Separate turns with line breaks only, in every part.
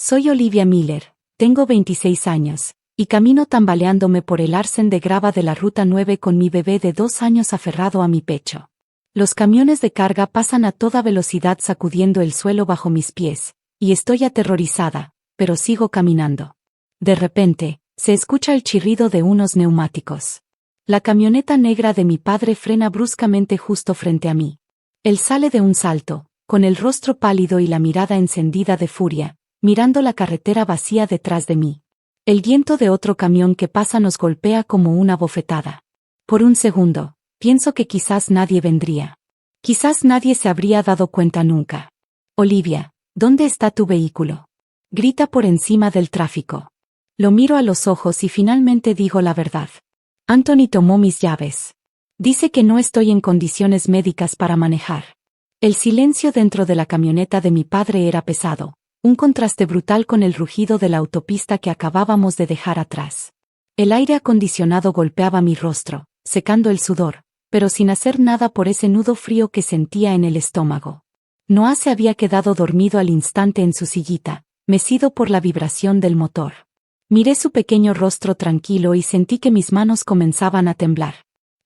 Soy Olivia Miller, tengo 26 años, y camino tambaleándome por el arcén de grava de la Ruta 9 con mi bebé de 2 años aferrado a mi pecho. Los camiones de carga pasan a toda velocidad sacudiendo el suelo bajo mis pies, y estoy aterrorizada, pero sigo caminando. De repente, se escucha el chirrido de unos neumáticos. La camioneta negra de mi padre frena bruscamente justo frente a mí. Él sale de un salto, con el rostro pálido y la mirada encendida de furia, mirando la carretera vacía detrás de mí. El viento de otro camión que pasa nos golpea como una bofetada. Por un segundo, pienso que quizás nadie vendría. Quizás nadie se habría dado cuenta nunca. Olivia, ¿dónde está tu vehículo? Grita por encima del tráfico. Lo miro a los ojos y finalmente digo la verdad. Anthony tomó mis llaves. Dice que no estoy en condiciones médicas para manejar. El silencio dentro de la camioneta de mi padre era pesado, un contraste brutal con el rugido de la autopista que acabábamos de dejar atrás. El aire acondicionado golpeaba mi rostro, secando el sudor, pero sin hacer nada por ese nudo frío que sentía en el estómago. Noah se había quedado dormido al instante en su sillita, mecido por la vibración del motor. Miré su pequeño rostro tranquilo y sentí que mis manos comenzaban a temblar.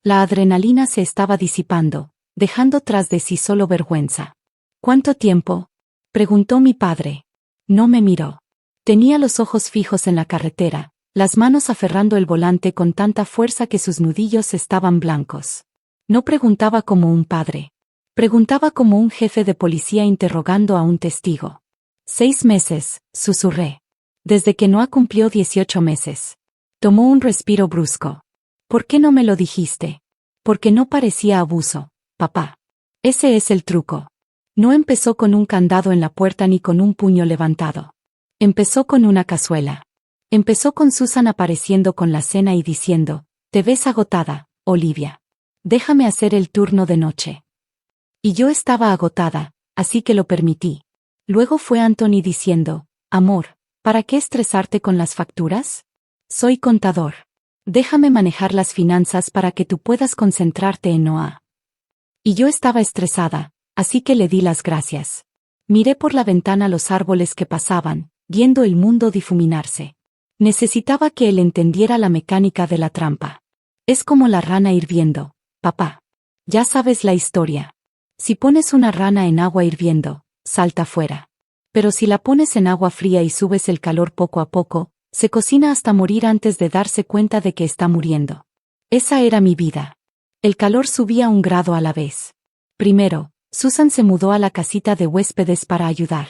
La adrenalina se estaba disipando, dejando tras de sí solo vergüenza. ¿Cuánto tiempo?, preguntó mi padre. No me miró. Tenía los ojos fijos en la carretera, las manos aferrando el volante con tanta fuerza que sus nudillos estaban blancos. No preguntaba como un padre. Preguntaba como un jefe de policía interrogando a un testigo. 6 meses, susurré. Desde que Noah cumplió 18 meses. Tomó un respiro brusco. ¿Por qué no me lo dijiste? Porque no parecía abuso, papá. Ese es el truco. No empezó con un candado en la puerta ni con un puño levantado. Empezó con una cazuela. Empezó con Susan apareciendo con la cena y diciendo, «Te ves agotada, Olivia. Déjame hacer el turno de noche». Y yo estaba agotada, así que lo permití. Luego fue Anthony diciendo, «Amor, ¿para qué estresarte con las facturas? Soy contador. Déjame manejar las finanzas para que tú puedas concentrarte en Noah». Y yo estaba estresada, así que le di las gracias. Miré por la ventana los árboles que pasaban, viendo el mundo difuminarse. Necesitaba que él entendiera la mecánica de la trampa. Es como la rana hirviendo, papá. Ya sabes la historia. Si pones una rana en agua hirviendo, salta fuera. Pero si la pones en agua fría y subes el calor poco a poco, se cocina hasta morir antes de darse cuenta de que está muriendo. Esa era mi vida. El calor subía 1 grado a la vez. Primero, Susan se mudó a la casita de huéspedes para ayudar.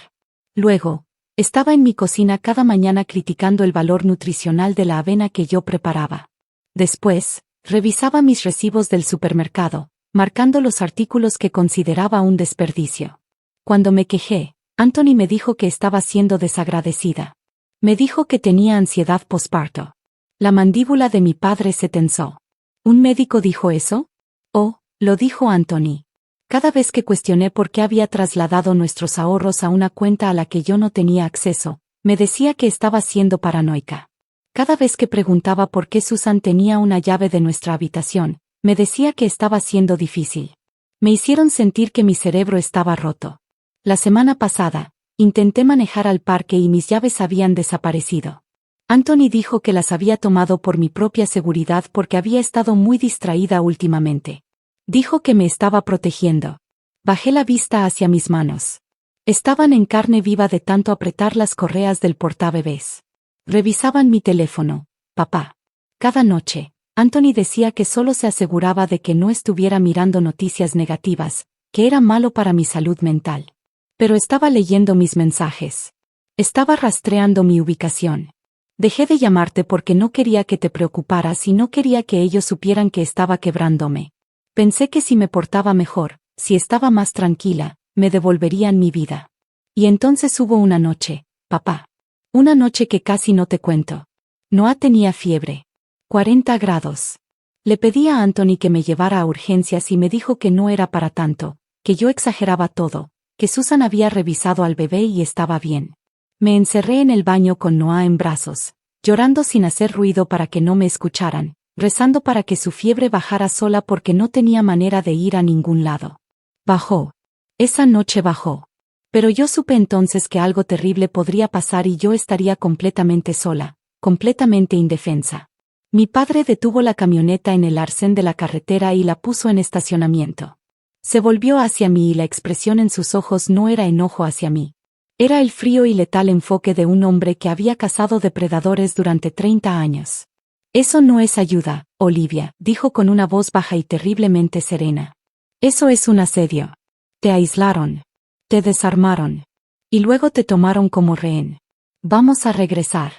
Luego, estaba en mi cocina cada mañana criticando el valor nutricional de la avena que yo preparaba. Después, revisaba mis recibos del supermercado, marcando los artículos que consideraba un desperdicio. Cuando me quejé, Anthony me dijo que estaba siendo desagradecida. Me dijo que tenía ansiedad posparto. La mandíbula de mi padre se tensó. ¿Un médico dijo eso? Oh, lo dijo Anthony. Cada vez que cuestioné por qué había trasladado nuestros ahorros a una cuenta a la que yo no tenía acceso, me decía que estaba siendo paranoica. Cada vez que preguntaba por qué Susan tenía una llave de nuestra habitación, me decía que estaba siendo difícil. Me hicieron sentir que mi cerebro estaba roto. La semana pasada, intenté manejar al parque y mis llaves habían desaparecido. Anthony dijo que las había tomado por mi propia seguridad porque había estado muy distraída últimamente. Dijo que me estaba protegiendo. Bajé la vista hacia mis manos. Estaban en carne viva de tanto apretar las correas del portabebés. Revisaban mi teléfono, papá. Cada noche, Anthony decía que solo se aseguraba de que no estuviera mirando noticias negativas, que era malo para mi salud mental. Pero estaba leyendo mis mensajes. Estaba rastreando mi ubicación. Dejé de llamarte porque no quería que te preocuparas y no quería que ellos supieran que estaba quebrándome. Pensé que si me portaba mejor, si estaba más tranquila, me devolverían mi vida. Y entonces hubo una noche, papá. Una noche que casi no te cuento. Noah tenía fiebre. 40 grados. Le pedí a Anthony que me llevara a urgencias y me dijo que no era para tanto, que yo exageraba todo, que Susan había revisado al bebé y estaba bien. Me encerré en el baño con Noah en brazos, llorando sin hacer ruido para que no me escucharan, rezando para que su fiebre bajara sola porque no tenía manera de ir a ningún lado. Bajó. Esa noche bajó. Pero yo supe entonces que algo terrible podría pasar y yo estaría completamente sola, completamente indefensa. Mi padre detuvo la camioneta en el arcén de la carretera y la puso en estacionamiento. Se volvió hacia mí y la expresión en sus ojos no era enojo hacia mí. Era el frío y letal enfoque de un hombre que había cazado depredadores durante 30 años. Eso no es ayuda, Olivia, dijo con una voz baja y terriblemente serena. Eso es un asedio. Te aislaron. Te desarmaron. Y luego te tomaron como rehén. Vamos a regresar.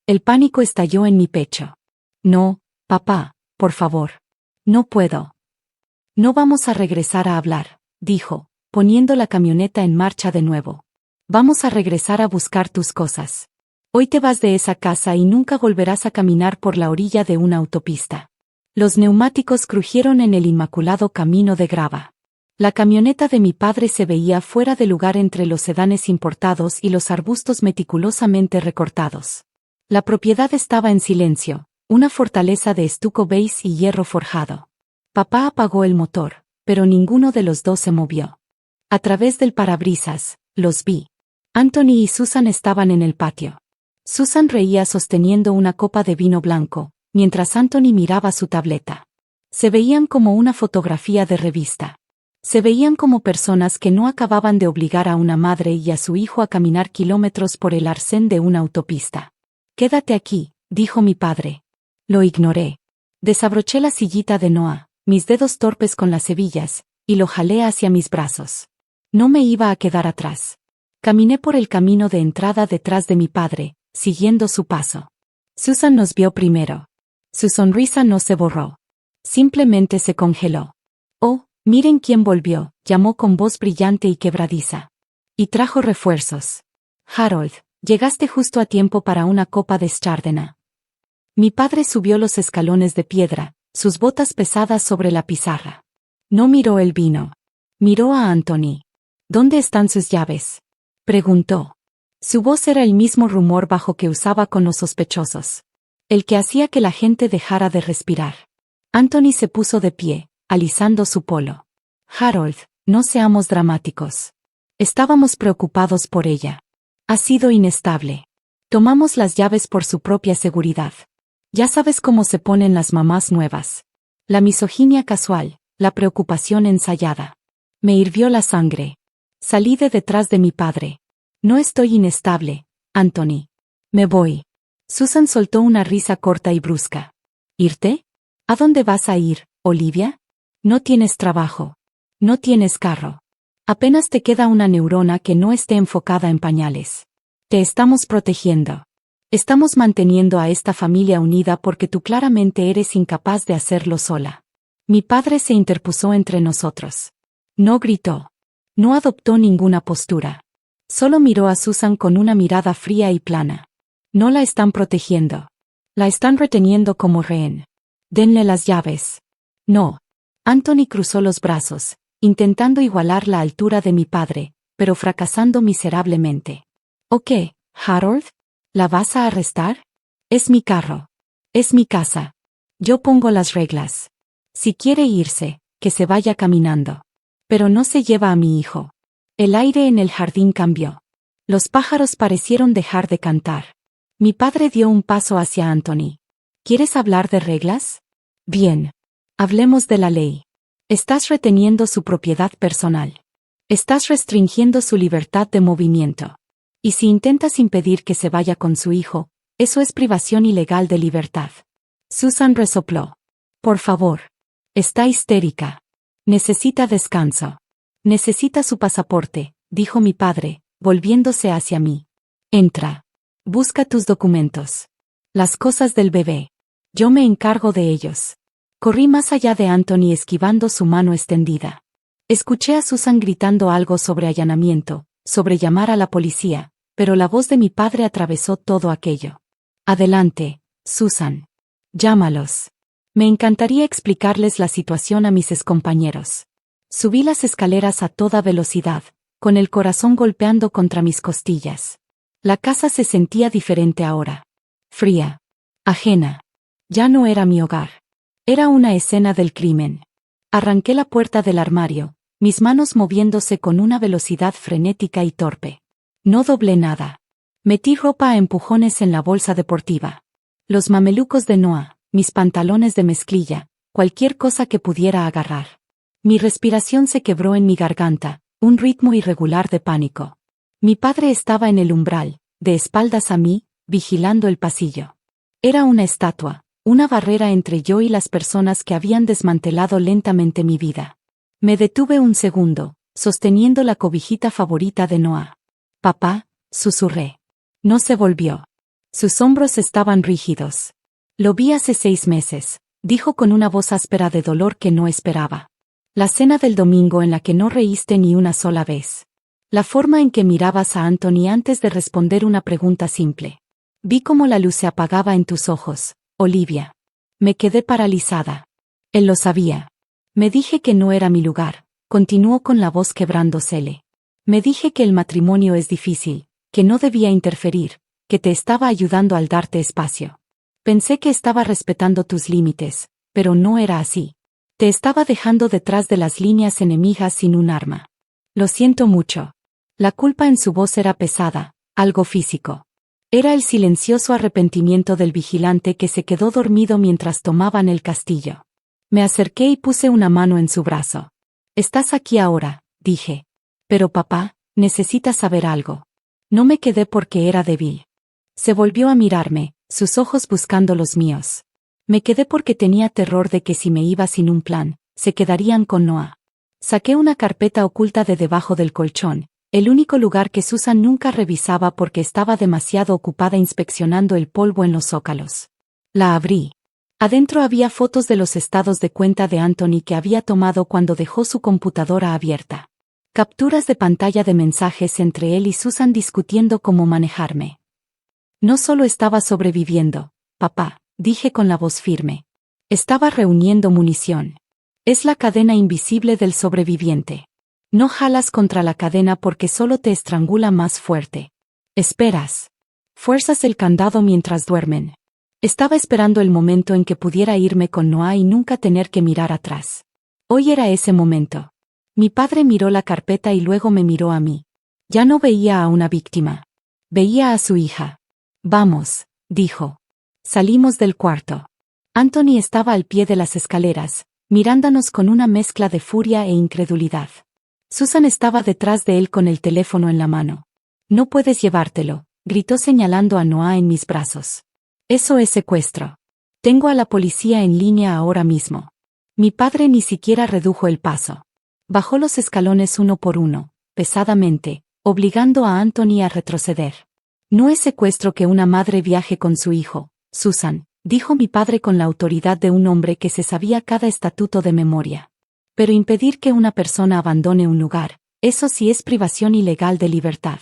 El pánico estalló en mi pecho. No, papá, por favor. No puedo. No vamos a regresar a hablar, dijo, poniendo la camioneta en marcha de nuevo. Vamos a regresar a buscar tus cosas. Hoy te vas de esa casa y nunca volverás a caminar por la orilla de una autopista. Los neumáticos crujieron en el inmaculado camino de grava. La camioneta de mi padre se veía fuera de lugar entre los sedanes importados y los arbustos meticulosamente recortados. La propiedad estaba en silencio, una fortaleza de estuco beige y hierro forjado. Papá apagó el motor, pero ninguno de los dos se movió. A través del parabrisas, los vi. Anthony y Susan estaban en el patio. Susan reía sosteniendo una copa de vino blanco, mientras Anthony miraba su tableta. Se veían como una fotografía de revista. Se veían como personas que no acababan de obligar a una madre y a su hijo a caminar kilómetros por el arcén de una autopista. Quédate aquí, dijo mi padre. Lo ignoré. Desabroché la sillita de Noah, mis dedos torpes con las hebillas, y lo jalé hacia mis brazos. No me iba a quedar atrás. Caminé por el camino de entrada detrás de mi padre, siguiendo su paso. Susan nos vio primero. Su sonrisa no se borró. Simplemente se congeló. Oh, miren quién volvió, llamó con voz brillante y quebradiza. Y trajo refuerzos. Harold, llegaste justo a tiempo para una copa de Chardonnay. Mi padre subió los escalones de piedra, sus botas pesadas sobre la pizarra. No miró el vino. Miró a Anthony. ¿Dónde están sus llaves?, preguntó. Su voz era el mismo rumor bajo que usaba con los sospechosos. El que hacía que la gente dejara de respirar. Anthony se puso de pie, alisando su polo. Harold, no seamos dramáticos. Estábamos preocupados por ella. Ha sido inestable. Tomamos las llaves por su propia seguridad. Ya sabes cómo se ponen las mamás nuevas. La misoginia casual, la preocupación ensayada. Me hirvió la sangre. Salí de detrás de mi padre. No estoy inestable, Anthony. Me voy. Susan soltó una risa corta y brusca. ¿Irte? ¿A dónde vas a ir, Olivia? No tienes trabajo. No tienes carro. Apenas te queda una neurona que no esté enfocada en pañales. Te estamos protegiendo. Estamos manteniendo a esta familia unida porque tú claramente eres incapaz de hacerlo sola. Mi padre se interpuso entre nosotros. No gritó. No adoptó ninguna postura. Solo miró a Susan con una mirada fría y plana. No la están protegiendo. La están reteniendo como rehén. Denle las llaves. No. Anthony cruzó los brazos, intentando igualar la altura de mi padre, pero fracasando miserablemente. ¿O qué, Harold? ¿La vas a arrestar? Es mi carro. Es mi casa. Yo pongo las reglas. Si quiere irse, que se vaya caminando. Pero no se lleva a mi hijo. El aire en el jardín cambió. Los pájaros parecieron dejar de cantar. Mi padre dio un paso hacia Anthony. ¿Quieres hablar de reglas? Bien. Hablemos de la ley. Estás reteniendo su propiedad personal. Estás restringiendo su libertad de movimiento. Y si intentas impedir que se vaya con su hijo, eso es privación ilegal de libertad. Susan resopló. Por favor. Está histérica. Necesita descanso. Necesita su pasaporte, dijo mi padre, volviéndose hacia mí. Entra. Busca tus documentos. Las cosas del bebé. Yo me encargo de ellos. Corrí más allá de Anthony esquivando su mano extendida. Escuché a Susan gritando algo sobre allanamiento, sobre llamar a la policía, pero la voz de mi padre atravesó todo aquello. Adelante, Susan. Llámalos. Me encantaría explicarles la situación a mis excompañeros. Subí las escaleras a toda velocidad, con el corazón golpeando contra mis costillas. La casa se sentía diferente ahora. Fría. Ajena. Ya no era mi hogar. Era una escena del crimen. Arranqué la puerta del armario, mis manos moviéndose con una velocidad frenética y torpe. No doblé nada. Metí ropa a empujones en la bolsa deportiva. Los mamelucos de Noah, mis pantalones de mezclilla, cualquier cosa que pudiera agarrar. Mi respiración se quebró en mi garganta, un ritmo irregular de pánico. Mi padre estaba en el umbral, de espaldas a mí, vigilando el pasillo. Era una estatua, una barrera entre yo y las personas que habían desmantelado lentamente mi vida. Me detuve un segundo, sosteniendo la cobijita favorita de Noah. Papá, susurré. No se volvió. Sus hombros estaban rígidos. Lo vi hace 6 meses, dijo con una voz áspera de dolor que no esperaba. La cena del domingo en la que no reíste ni una sola vez. La forma en que mirabas a Anthony antes de responder una pregunta simple. Vi cómo la luz se apagaba en tus ojos, Olivia. Me quedé paralizada. Él lo sabía. Me dije que no era mi lugar, continuó con la voz quebrándosele. Me dije que el matrimonio es difícil, que no debía interferir, que te estaba ayudando al darte espacio. Pensé que estaba respetando tus límites, pero no era así. Te estaba dejando detrás de las líneas enemigas sin un arma. Lo siento mucho. La culpa en su voz era pesada, algo físico. Era el silencioso arrepentimiento del vigilante que se quedó dormido mientras tomaban el castillo. Me acerqué y puse una mano en su brazo. Estás aquí ahora, dije. Pero papá, necesitas saber algo. No me quedé porque era débil. Se volvió a mirarme, sus ojos buscando los míos. Me quedé porque tenía terror de que si me iba sin un plan, se quedarían con Noah. Saqué una carpeta oculta de debajo del colchón, el único lugar que Susan nunca revisaba porque estaba demasiado ocupada inspeccionando el polvo en los zócalos. La abrí. Adentro había fotos de los estados de cuenta de Anthony que había tomado cuando dejó su computadora abierta. Capturas de pantalla de mensajes entre él y Susan discutiendo cómo manejarme. No solo estaba sobreviviendo, papá, dije con la voz firme. Estaba reuniendo munición. Es la cadena invisible del sobreviviente. No jalas contra la cadena porque solo te estrangula más fuerte. Esperas. Fuerzas el candado mientras duermen. Estaba esperando el momento en que pudiera irme con Noah y nunca tener que mirar atrás. Hoy era ese momento. Mi padre miró la carpeta y luego me miró a mí. Ya no veía a una víctima. Veía a su hija. Vamos, dijo. Salimos del cuarto. Anthony estaba al pie de las escaleras, mirándonos con una mezcla de furia e incredulidad. Susan estaba detrás de él con el teléfono en la mano. No puedes llevártelo, gritó señalando a Noah en mis brazos. Eso es secuestro. Tengo a la policía en línea ahora mismo. Mi padre ni siquiera redujo el paso. Bajó los escalones uno por uno, pesadamente, obligando a Anthony a retroceder. No es secuestro que una madre viaje con su hijo, Susan, dijo mi padre con la autoridad de un hombre que se sabía cada estatuto de memoria. Pero impedir que una persona abandone un lugar, eso sí es privación ilegal de libertad.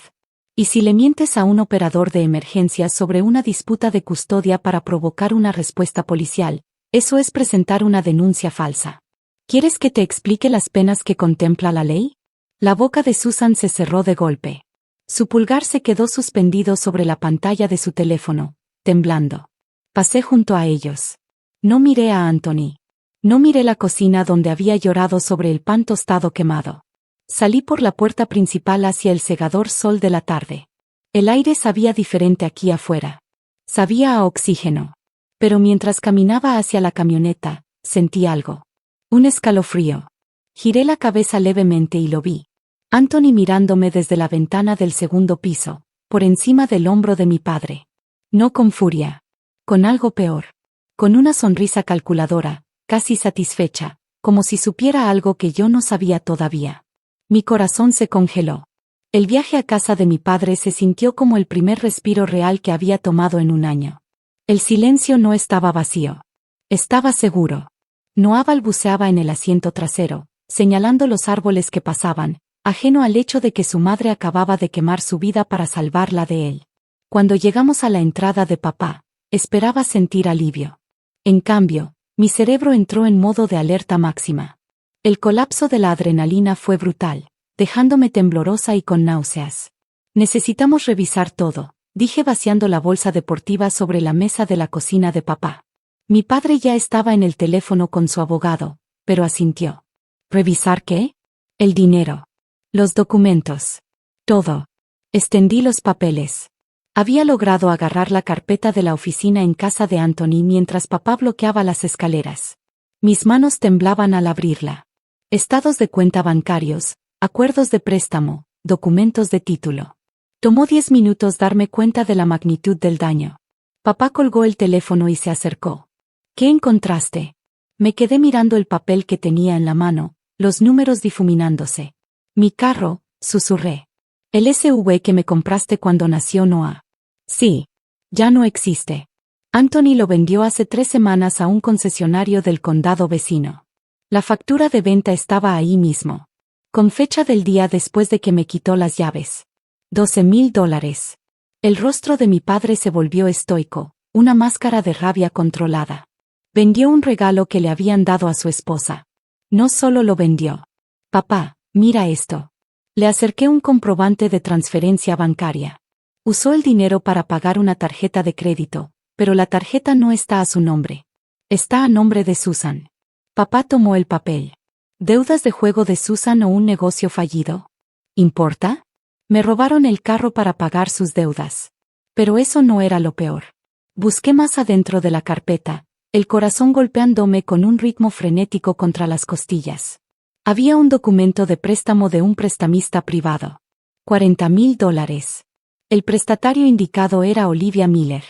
Y si le mientes a un operador de emergencia sobre una disputa de custodia para provocar una respuesta policial, eso es presentar una denuncia falsa. ¿Quieres que te explique las penas que contempla la ley? La boca de Susan se cerró de golpe. Su pulgar se quedó suspendido sobre la pantalla de su teléfono, temblando. Pasé junto a ellos. No miré a Anthony. No miré la cocina donde había llorado sobre el pan tostado quemado. Salí por la puerta principal hacia el cegador sol de la tarde. El aire sabía diferente aquí afuera. Sabía a oxígeno. Pero mientras caminaba hacia la camioneta, sentí algo. Un escalofrío. Giré la cabeza levemente y lo vi. Anthony mirándome desde la ventana del segundo piso, por encima del hombro de mi padre. No con furia. Con algo peor. Con una sonrisa calculadora, casi satisfecha, como si supiera algo que yo no sabía todavía. Mi corazón se congeló. El viaje a casa de mi padre se sintió como el primer respiro real que había tomado en un año. El silencio no estaba vacío. Estaba seguro. Noah balbuceaba en el asiento trasero, señalando los árboles que pasaban, ajeno al hecho de que su madre acababa de quemar su vida para salvarla de él. Cuando llegamos a la entrada de papá, esperaba sentir alivio. En cambio, mi cerebro entró en modo de alerta máxima. El colapso de la adrenalina fue brutal, dejándome temblorosa y con náuseas. Necesitamos revisar todo, dije vaciando la bolsa deportiva sobre la mesa de la cocina de papá. Mi padre ya estaba en el teléfono con su abogado, pero asintió. ¿Revisar qué? El dinero. Los documentos. Todo. Extendí los papeles. Había logrado agarrar la carpeta de la oficina en casa de Anthony mientras papá bloqueaba las escaleras. Mis manos temblaban al abrirla. Estados de cuenta bancarios, acuerdos de préstamo, documentos de título. Tomó 10 minutos darme cuenta de la magnitud del daño. Papá colgó el teléfono y se acercó. ¿Qué encontraste? Me quedé mirando el papel que tenía en la mano, los números difuminándose. Mi carro, susurré. El SUV que me compraste cuando nació Noah. Sí. Ya no existe. Anthony lo vendió hace 3 semanas a un concesionario del condado vecino. La factura de venta estaba ahí mismo. Con fecha del día después de que me quitó las llaves. $12,000. El rostro de mi padre se volvió estoico, una máscara de rabia controlada. Vendió un regalo que le habían dado a su esposa. No solo lo vendió. Papá, mira esto. Le acerqué un comprobante de transferencia bancaria. Usó el dinero para pagar una tarjeta de crédito, pero la tarjeta no está a su nombre. Está a nombre de Susan. Papá tomó el papel. ¿Deudas de juego de Susan o un negocio fallido? ¿Importa? Me robaron el carro para pagar sus deudas. Pero eso no era lo peor. Busqué más adentro de la carpeta, el corazón golpeándome con un ritmo frenético contra las costillas. Había un documento de préstamo de un prestamista privado. $40,000. El prestatario indicado era Olivia Miller.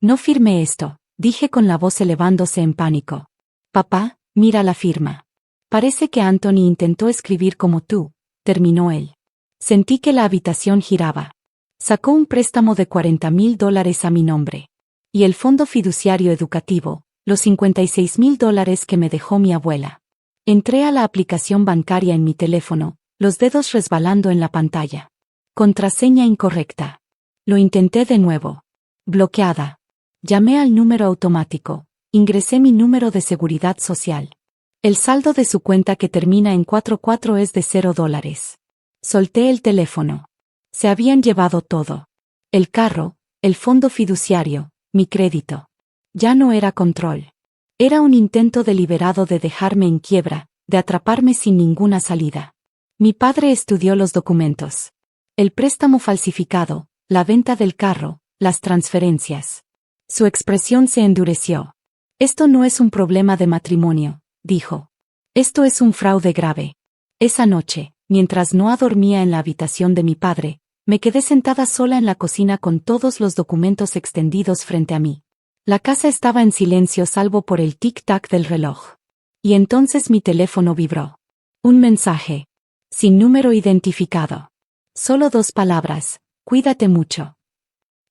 No firmé esto, dije con la voz elevándose en pánico. Papá, mira la firma. Parece que Anthony intentó escribir como tú, terminó él. Sentí que la habitación giraba. Sacó un préstamo de $40,000 a mi nombre. Y el fondo fiduciario educativo, los $56,000 que me dejó mi abuela. Entré a la aplicación bancaria en mi teléfono, los dedos resbalando en la pantalla. Contraseña incorrecta. Lo intenté de nuevo. Bloqueada. Llamé al número automático. Ingresé mi número de seguridad social. El saldo de su cuenta que termina en 44 es de $0. Solté el teléfono. Se habían llevado todo. El carro, el fondo fiduciario, mi crédito. Ya no era control. Era un intento deliberado de dejarme en quiebra, de atraparme sin ninguna salida. Mi padre estudió los documentos. El préstamo falsificado, la venta del carro, las transferencias. Su expresión se endureció. Esto no es un problema de matrimonio, dijo. Esto es un fraude grave. Esa noche, mientras Noah dormía en la habitación de mi padre, me quedé sentada sola en la cocina con todos los documentos extendidos frente a mí. La casa estaba en silencio salvo por el tic-tac del reloj. Y entonces mi teléfono vibró. Un mensaje. Sin número identificado. Solo 2 palabras, cuídate mucho.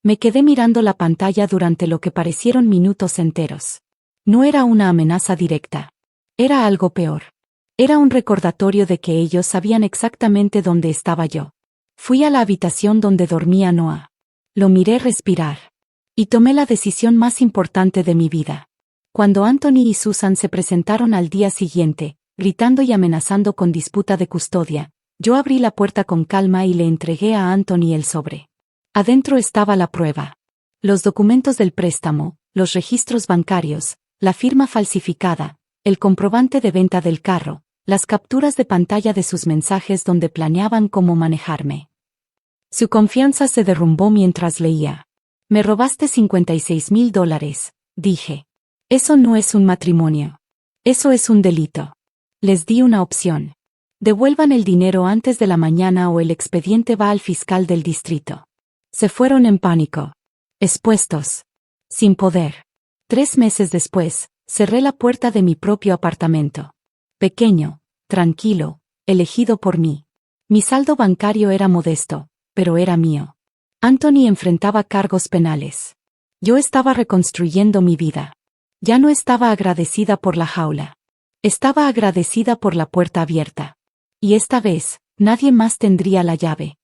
Me quedé mirando la pantalla durante lo que parecieron minutos enteros. No era una amenaza directa. Era algo peor. Era un recordatorio de que ellos sabían exactamente dónde estaba yo. Fui a la habitación donde dormía Noah. Lo miré respirar. Y tomé la decisión más importante de mi vida. Cuando Anthony y Susan se presentaron al día siguiente, gritando y amenazando con disputa de custodia, yo abrí la puerta con calma y le entregué a Anthony el sobre. Adentro estaba la prueba. Los documentos del préstamo, los registros bancarios, la firma falsificada, el comprobante de venta del carro, las capturas de pantalla de sus mensajes donde planeaban cómo manejarme. Su confianza se derrumbó mientras leía. Me robaste $56,000, dije. Eso no es un matrimonio. Eso es un delito. Les di una opción. Devuelvan el dinero antes de la mañana o el expediente va al fiscal del distrito. Se fueron en pánico. Expuestos. Sin poder. 3 meses después, cerré la puerta de mi propio apartamento. Pequeño, tranquilo, elegido por mí. Mi saldo bancario era modesto, pero era mío. Anthony enfrentaba cargos penales. Yo estaba reconstruyendo mi vida. Ya no estaba agradecida por la jaula. Estaba agradecida por la puerta abierta. Y esta vez, nadie más tendría la llave.